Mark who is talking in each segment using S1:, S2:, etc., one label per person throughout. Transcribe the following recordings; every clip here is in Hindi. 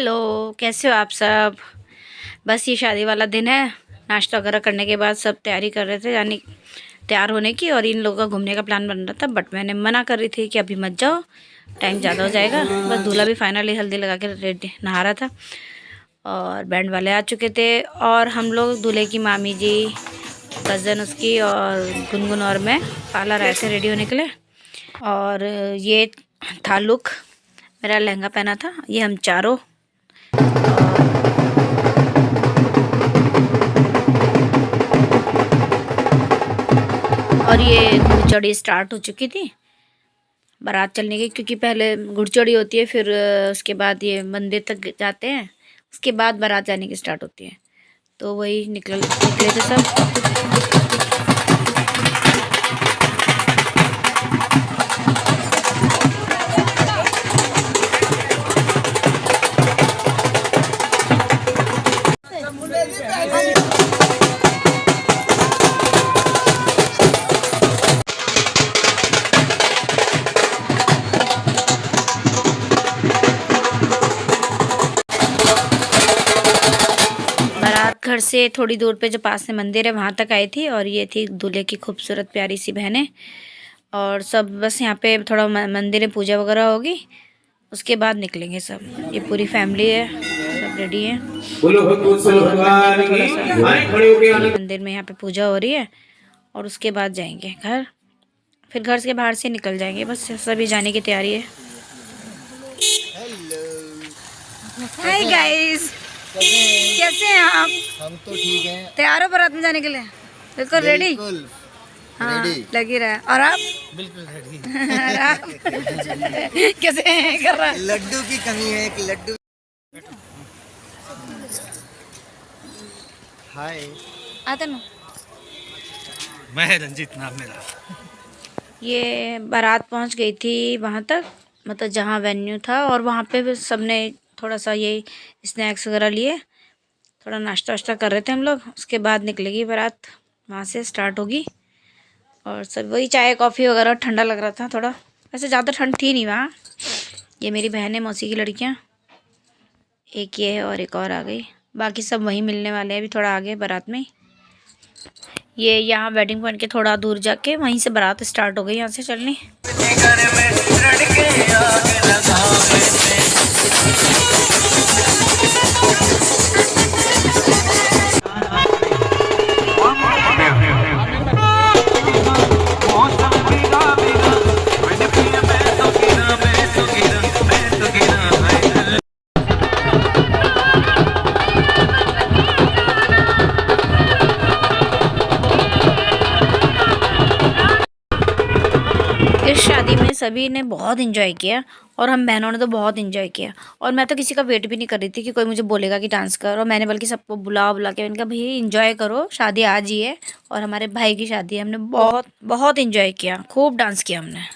S1: हेलो, कैसे हो आप सब। बस ये शादी वाला दिन है। नाश्ता वगैरह करने के बाद सब तैयारी कर रहे थे, यानी तैयार होने की, और इन लोगों का घूमने का प्लान बन रहा था। बट मैंने मना कर रही थी कि अभी मत जाओ, टाइम ज़्यादा हो जाएगा। बस दूल्हा भी फाइनली हल्दी लगा के रेडी नहा रहा था और बैंड वाले आ चुके थे। और हम लोग दूल्हे की मामी जी, कज़न उसकी, और गुनगुन और मैं पार्लर आए थे रेडी होने के लिए। और ये था लुक, मेरा लहंगा पहना था, ये हम चारों। और ये घुड़चड़ी स्टार्ट हो चुकी थी बारात चलने की, क्योंकि पहले घुड़चड़ी होती है, फिर उसके बाद ये मंदिर तक जाते हैं, उसके बाद बारात जाने की स्टार्ट होती है। तो वही निकले थे सब। घर से थोड़ी दूर पे जो पास में मंदिर है वहाँ तक आई थी, और ये थी दूल्हे की खूबसूरत प्यारी सी बहनें। और सब बस यहाँ पे थोड़ा मंदिर में पूजा वगैरह होगी, उसके बाद निकलेंगे सब। ये पूरी फैमिली है, सब रेडी है। मंदिर में यहाँ पे पूजा हो रही है, और उसके बाद जाएंगे घर। फिर घर के बाहर से निकल जाएंगे, बस सभी जाने की तैयारी है। हाय गाइस, कैसे हैं आप?
S2: हम तो ठीक हैं।
S1: तैयार हो बारात में जाने के लिए? बिल्कुल रेडी। हाँ, लगी रहा है। और आप?
S2: बिल्कुल रेडी।
S1: और आप? कैसे कर रहा है?
S2: लड्डू की कमी है, एक लड्डू। हाय,
S1: आते ना।
S2: मैं रंजीत, नाम मेरा।
S1: ये बारात पहुंच गई थी वहां तक, मतलब जहां वेन्यू था, और वहां पे भी सबने थोड़ा सा ये स्नैक्स वगैरह लिए, थोड़ा नाश्ता वाश्ता कर रहे थे हम लोग। उसके बाद निकलेगी बारात, वहाँ से स्टार्ट होगी। और सब वही चाय कॉफ़ी वगैरह, ठंडा लग रहा था थोड़ा, वैसे ज़्यादा ठंड थी नहीं वहाँ। ये मेरी बहन है, मौसी की लड़कियाँ, एक ये है और एक और आ गई। बाकी सब वहीं मिलने वाले हैं अभी थोड़ा आगे बारात में। ये यहाँ वेडिंग पॉइंट के थोड़ा दूर जाके वहीं से बारात स्टार्ट हो गई, यहाँ से चलनी। इस शादी में सभी ने बहुत इन्जॉय किया, और हम बहनों ने तो बहुत इन्जॉय किया। और मैं तो किसी का वेट भी नहीं कर रही थी कि कोई मुझे बोलेगा कि डांस कर, और मैंने बल्कि सबको बुला बुला के मैंने कहा भाई इन्जॉय करो, शादी आज ही है और हमारे भाई की शादी है। हमने बहुत बहुत इन्जॉय किया, खूब डांस किया हमने।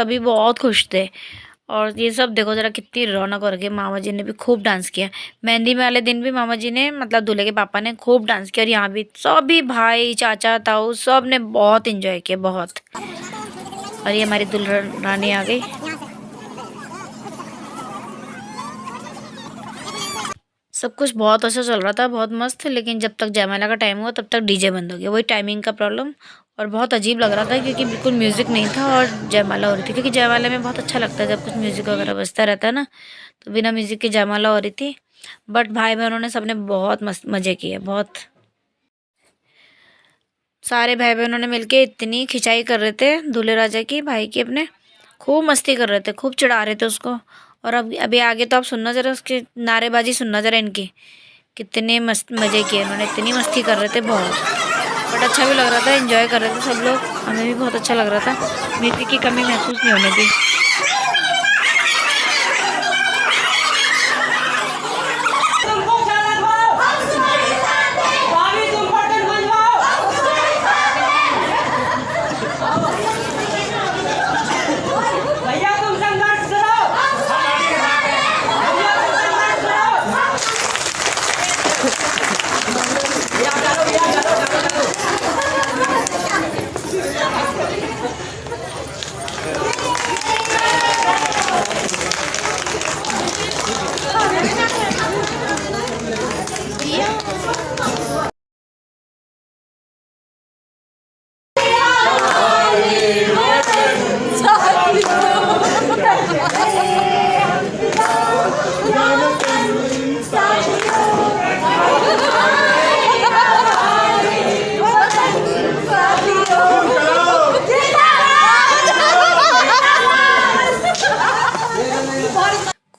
S1: सभी बहुत खुश थे। और ये सब देखो ज़रा कितनी रौनक हो रखी है। मामा जी ने भी खूब डांस किया। मेहंदी वाले दिन भी मामा जी ने मतलब दूल्हे के पापा ने खूब डांस किया। और यहाँ भी सभी भाई चाचा ताऊ सब ने बहुत इंजॉय किया, बहुत। और ये हमारी दुल्हन रानी आ गई। सब कुछ बहुत अच्छा चल रहा था, बहुत मस्त। लेकिन जब तक जयमाला का टाइम हुआ तब तक डीजे बंद हो गया, वही टाइमिंग का प्रॉब्लम। और बहुत अजीब लग रहा था क्योंकि बिल्कुल म्यूज़िक नहीं था और जयमाला हो रही थी। क्योंकि जयमाला में बहुत अच्छा लगता है जब कुछ म्यूज़िक वगैरह बजता रहता है ना, तो बिना म्यूज़िक के जयमाला हो रही थी। बट भाई बहनों ने सबने बहुत मस्त मज़े किए, बहुत। सारे भाई बहनों ने मिलके इतनी खिंचाई कर रहे थे दूल्हे राजा की, भाई की अपने। खूब मस्ती कर रहे थे, खूब चिढ़ा रहे थे उसको। और अब अभी आगे तो आप सुनना ज़रा, उसकी नारेबाजी सुनना ज़रा इनकी। कितने मस्त मज़े किए उन्होंने, इतनी मस्ती कर रहे थे बहुत। बट अच्छा भी लग रहा था, एंजॉय कर रहे थे सब लोग। हमें भी बहुत अच्छा लग रहा था, म्यूजिक की कमी महसूस नहीं होने दी।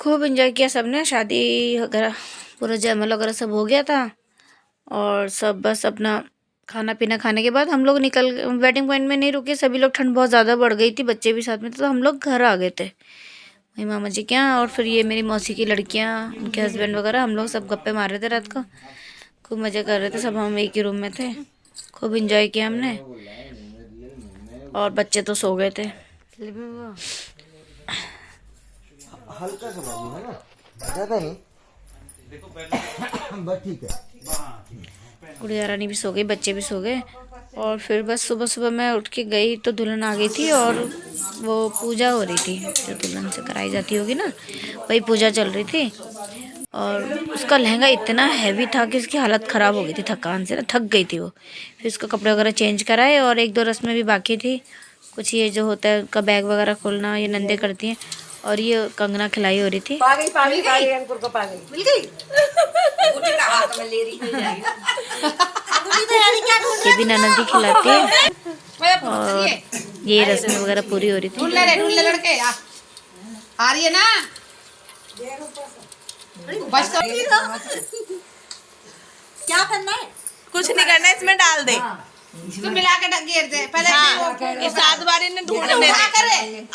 S1: खूब एंजॉय किया सबने। शादी वगैरह पूरा जयमाला वगैरह सब हो गया था। और सब बस अपना खाना पीना खाने के बाद हम लोग निकल, वेडिंग पॉइंट में नहीं रुके सभी लोग। ठंड बहुत ज़्यादा बढ़ गई थी, बच्चे भी साथ में थे, तो हम लोग घर आ गए थे वही मामा जी के यहाँ। और फिर ये मेरी मौसी की लड़कियाँ, उनके हस्बैंड वगैरह, हम लोग सब गप्पे मार रहे थे रात को। खूब मज़े कर रहे थे सब, हम एक ही रूम में थे। खूब इंजॉय किया हमने। और बच्चे तो सो गए थे।
S2: हल्का सा बाबू है ना, ज़्यादा नहीं। बस ठीक है।
S1: गुड़िया रानी भी सो गई, बच्चे भी सो गए। और फिर बस सुबह सुबह मैं उठ के गई तो दुल्हन आ गई थी। और वो पूजा हो रही थी जो दुल्हन से कराई जाती होगी ना, वही पूजा चल रही थी। और उसका लहंगा इतना हैवी था कि उसकी हालत ख़राब हो गई थी, थकान से ना थक गई थी वो। फिर उसका कपड़े वगैरह चेंज कराए। और एक दो रस्में भी बाकी थी कुछ, ये जो होता है उनका बैग वगैरह खोलना, ये नंदे करती हैं। और ये कंगना खिलाई हो रही थी। ये भी ननदी खिलाती है। और ये रस्में वगैरह पूरी हो रही थी।
S3: लड़के आ रही है ना, बस क्या करना है, कुछ नहीं करना है, इसमें डाल दे। तू मिला के घेर दे पहले। हाँ, इस 7 बार ने ढूंढने में करे।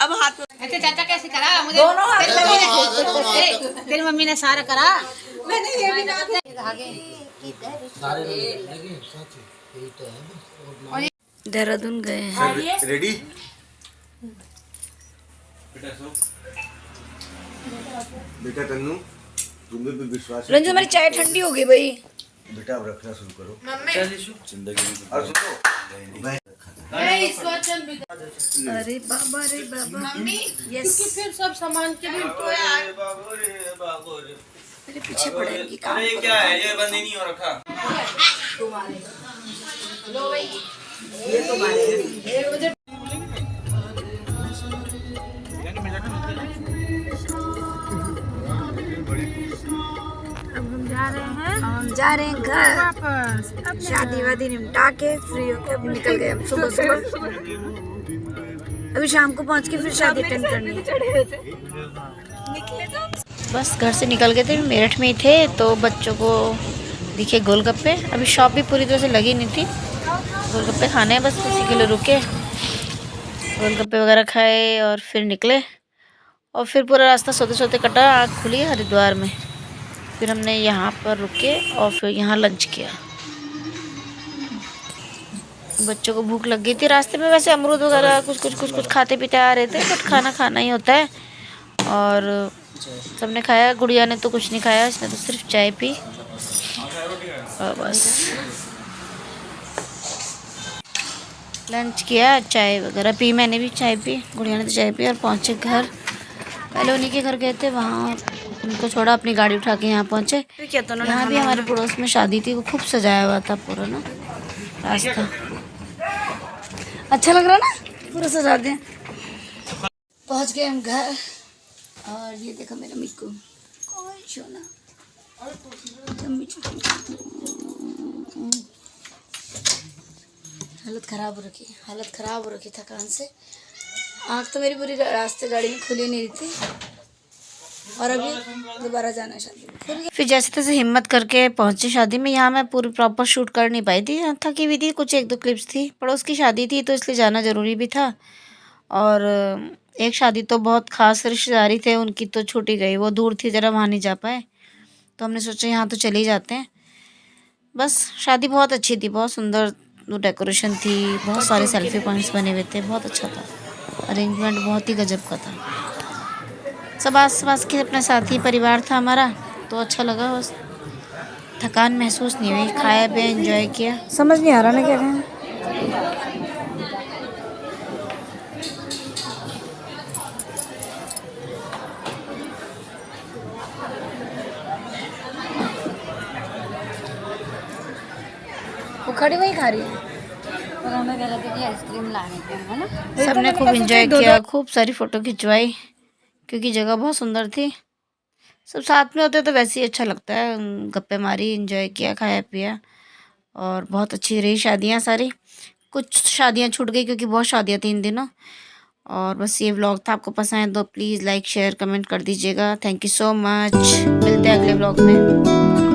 S3: अब हाथ में ऐसे चाचा कैसे करा मुझे, तेरी मम्मी ने सारा करा। मैंने ये भी
S1: देहरादून गए हैं।
S2: रेडी? बेटा तन्नू, तुम्हें भी विश्वास है।
S1: रंजू हमारी चाय ठंडी हो गई भाई।
S2: बेटा अब रखना शुरू करो।
S4: जिंदगी
S2: और सुनो,
S1: अरे बाबा रे बाबा, यस।
S3: फिर सब सामान के भी
S1: मेरे पीछे पड़ेगी काम।
S4: अरे क्या है ये, बंद ही नहीं हो रखा।
S1: हम जा रहे हैं घर वापस। शादी वादी निपटा के फ्री होके अब निकल गए हम सुबह सुबह। अभी शाम को पहुंच के फिर शादी अटेंड करनी है। बस घर से निकल गए थे, मेरठ में ही थे तो बच्चों को दिखे गोलगप्पे। अभी शॉप भी पूरी तरह से लगी नहीं थी, गोलगप्पे खाने हैं बस, उसी के लिए रुके। गोलगप्पे वगैरह खाए और फिर निकले। और फिर पूरा रास्ता सोते सोते कटा, आँख खुली हरिद्वार में। फिर हमने यहाँ पर रुके और फिर यहाँ लंच किया। बच्चों को भूख लग गई थी रास्ते में। वैसे अमरूद वगैरह कुछ खाते पीते आ रहे थे, बट खाना खाना ही होता है। और सबने खाया, गुड़िया ने तो कुछ नहीं खाया, इसने तो सिर्फ चाय पी और बस लंच किया, चाय वगैरह पी। मैंने भी चाय पी, गुड़िया ने तो चाय पी और पहुँचे घर। पहले उन्हीं के घर गए थे, वहाँ उनको छोड़ा, अपनी गाड़ी उठा के यहाँ पहुँचे। यहाँ भी हमारे पड़ोस में शादी थी, वो खूब सजाया हुआ था पूरा ना रास्ता। अच्छा लग रहा ना, पूरा सजा दिया। पहुँच गए हम घर और ये देखो मेरा मिक्कू, कौन सोना हालत ख़राब हो रखी थकान से। आँख तो मेरी पूरी रास्ते गाड़ी में खुली नहीं थी और अभी दोबारा जाना है शादी। फिर जैसे तैसे हिम्मत करके पहुंचे शादी में। यहाँ मैं पूरी प्रॉपर शूट कर नहीं पाई थी, थकी हुई थी, कुछ 1-2 क्लिप्स थी। पड़ोस की शादी थी तो इसलिए जाना ज़रूरी भी था। और एक शादी तो बहुत ख़ास रिश्तेदारी थे, उनकी तो छूटी गई, वो दूर थी ज़रा, वहाँ नहीं जा पाए। तो हमने सोचा यहाँ तो चले ही जाते हैं। बस शादी बहुत अच्छी थी, बहुत सुंदर डेकोरेशन थी, बहुत सारे सेल्फी पॉइंट्स बने हुए थे, बहुत अच्छा था। अरेंजमेंट बहुत ही गजब का था। सब आस-पास के अपने साथी परिवार था हमारा, तो अच्छा लगा। बस थकान महसूस नहीं हुई, खाया पिया एंजॉय किया। समझ नहीं आ रहा ना क्या कहें। वो खड़ी वही खा रही है।
S5: आइसक्रीम लाने के है ना।
S1: सबने खूब एंजॉय किया, खूब सारी फ़ोटो खिंचवाई क्योंकि जगह बहुत सुंदर थी। सब साथ में होते तो वैसे ही अच्छा लगता है। गप्पे मारी, एंजॉय किया, खाया पिया और बहुत अच्छी रही शादियाँ सारी। कुछ शादियाँ छूट गई क्योंकि बहुत शादियाँ थी इन दिनों। और बस ये व्लॉग था, आपको पसंद है तो प्लीज़ लाइक शेयर कमेंट कर दीजिएगा। Thank you so much. मिलते हैं अगले व्लॉग में।